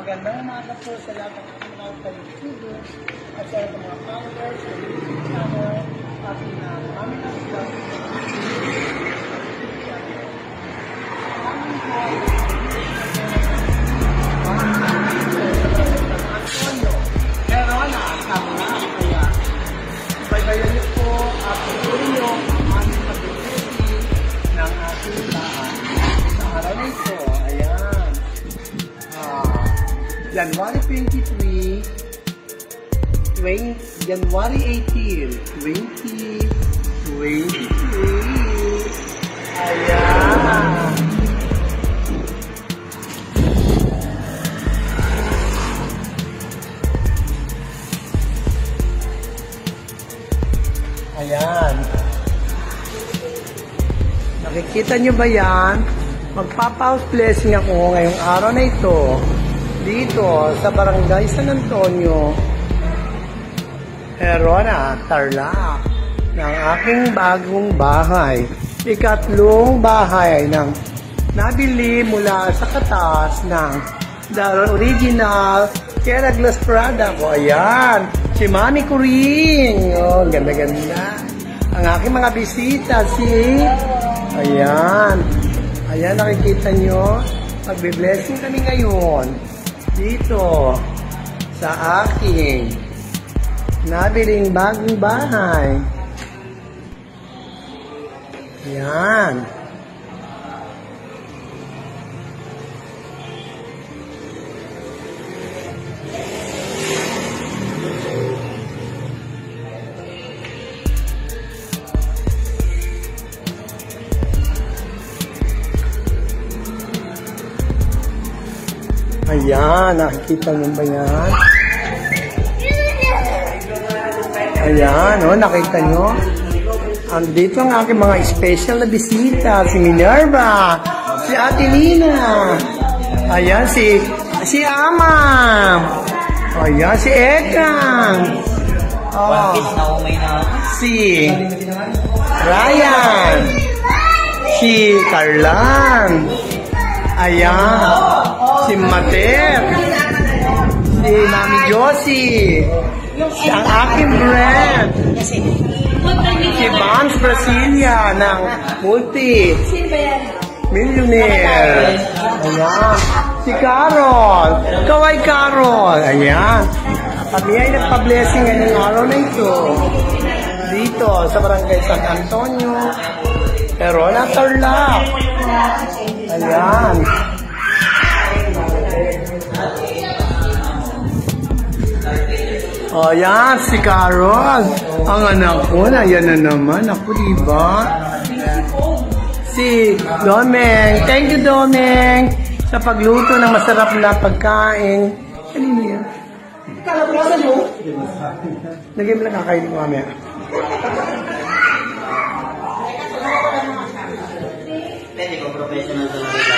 Magandang umaga po sa lahat ng ating mga ka-YouTubers at sa lahat ng mga followers sa YouTube channel ating Mami Loves Vlog. Pero nakasama na kaya baybayan niyo po at tuloy niyo ang aming pag-ready ng ating bahay. Sa araw na ito, ayan. January 23, January 18, 2023. Ayan. Ayan. Nakikita nyo ba yan? Magpapa-house blessing ako ngayong araw na ito. Dito sa Barangay San Antonio, Herona, Tarlac, ng aking bagong bahay. Ikatlong bahay ng nabili mula sa katas ng The Original Kera Glass product. O ayan, si Mami Kuring. O, ganda-ganda. Ang aking mga bisita, ayan. Ayan, nakikita nyo. Magbe-blessing kami ngayon. Dito sa aking nabiling bagong bahay. Yan. Ayan, nakikita mo ba yan? Ayan, nakita nyo? Andito ang aking mga special na bisita. Si Minerva, si Ate Nina. Ayan, si Ama. Ayan, si Ekang. Si Ryan. Si Carlan. Ayan. Si Mater, si Mami Josie, ang aking friend, si Vance Brasilia ng multi-millionaire, ayan, si Carol, Kaway Carol, ayan, kami ay nagpa-blessing ngayong araw na ito, dito sa Barangay San Antonio, Herona, Tarlac, ayan. Oh, yan, si Carol. Ang anak ko, na yan na naman. Ako, diba? Si Domeng. Thank you, Domeng, sa pagluto ng masarap na pagkain. Kanino yan? Kalabasan mo? Lagay mo lang kakainin ko mamaya.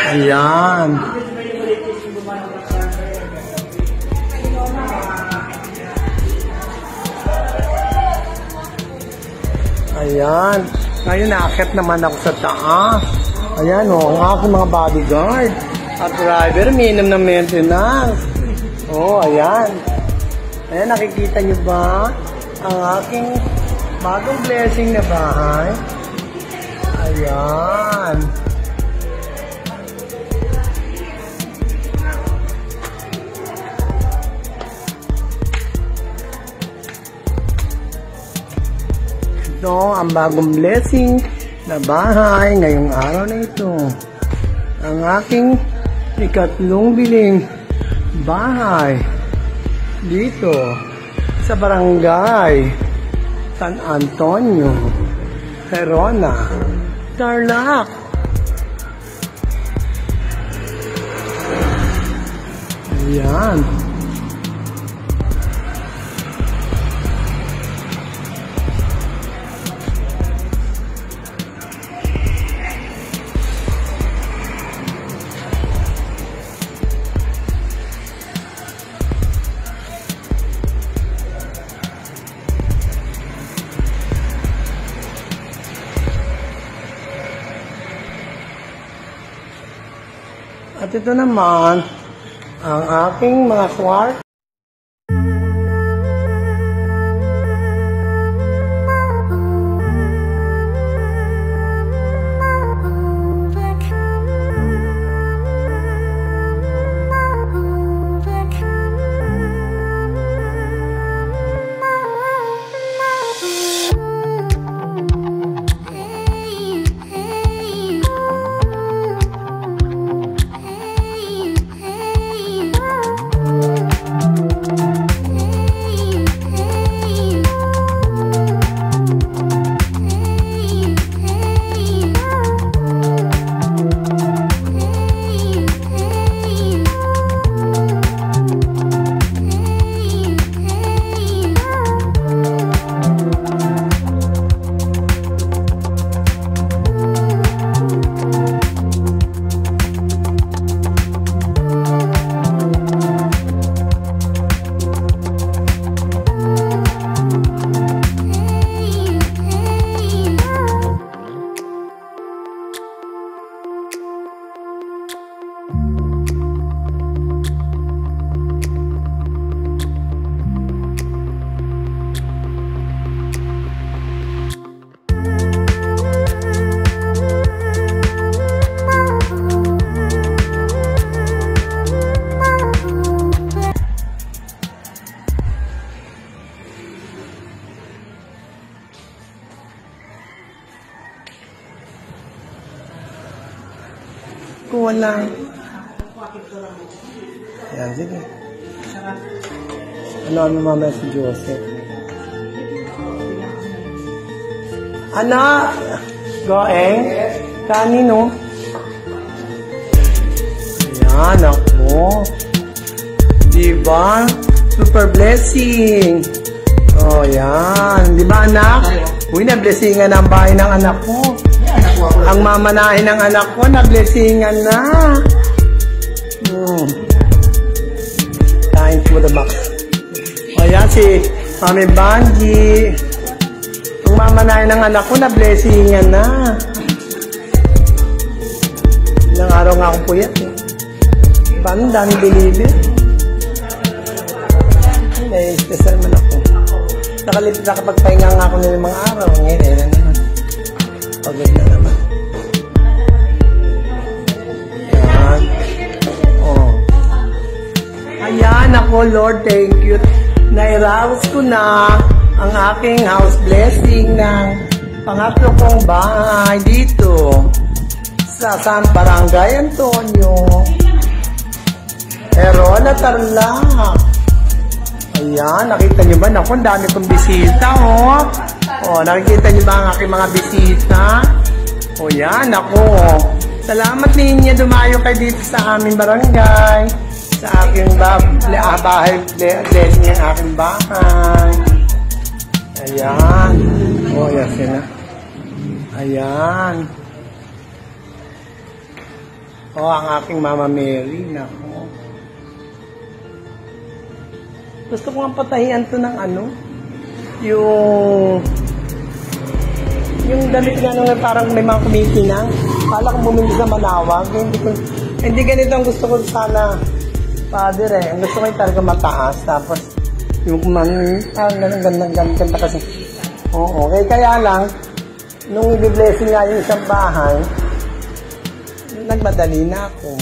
Ayan. Ayan. Ngayon, naakyat naman ako sa taas. Ayan, ang aking mga bodyguard. At driver, minimum na maintenance. Ayan. Ayan, nakikita nyo ba? Ang aking bagong blessing na bahay. Ayan. Ito ang bagong blessing na bahay ngayong araw na ito. Ang aking ikatlong biling bahay dito sa Barangay San Antonio, Herona, Tarlac. Ayan. At ito naman, ang aking mga kwarto. Kuha lang. Yan, sige. Ano mamaya si Joseph? Ana, goeng, kanino? Yan, ako. Diba? Super blessing. Oh, yan. Diba, anak? Uy, na-blessingan ang bahay ng anak ko. Ang mamanahin ng anak ko, na-blessingan na. Kain for the box. O yan, si Mami Banji. Ang mamanahin ng anak ko, na-blessingan na. Ilang araw nga akong puyat eh. Paano dami bilibi? Nai-special man ako. Nakapagpahinga nga ako ng mga araw. Ngayon, na naman. Pagod na naman. Ayan. Oh. Ayan ako, Lord, thank you. Nairaos ko na ang aking house blessing ng pangatlo kong bahay dito sa San Barangay Antonio. Erona Tarlac. Ayan, nakita nyo ba? Naku, ang dami kong bisita, oh. Oh, nakikita nyo ba ang aking mga bisita? O yan, ako. Salamat ninyo, dumayo kayo dito sa aming barangay. Sa aking bahay, blessing ang aking bahay. Ayan. O, yan sila. Ayan. O, ang aking Mama Mary. Naku. Gusto ko nga patahian to ng ano, yung damit nga nung parang may mga kumikinang. Kala ko bumili sa Manawag. Hindi ganito ang gusto ko sana, Father eh. Ang gusto ko yung talaga mataas. Tapos, yung ganda kasi. Oo, okay. Kaya lang, nung i-blessing nga yung isang bahay, nagmadali na ako.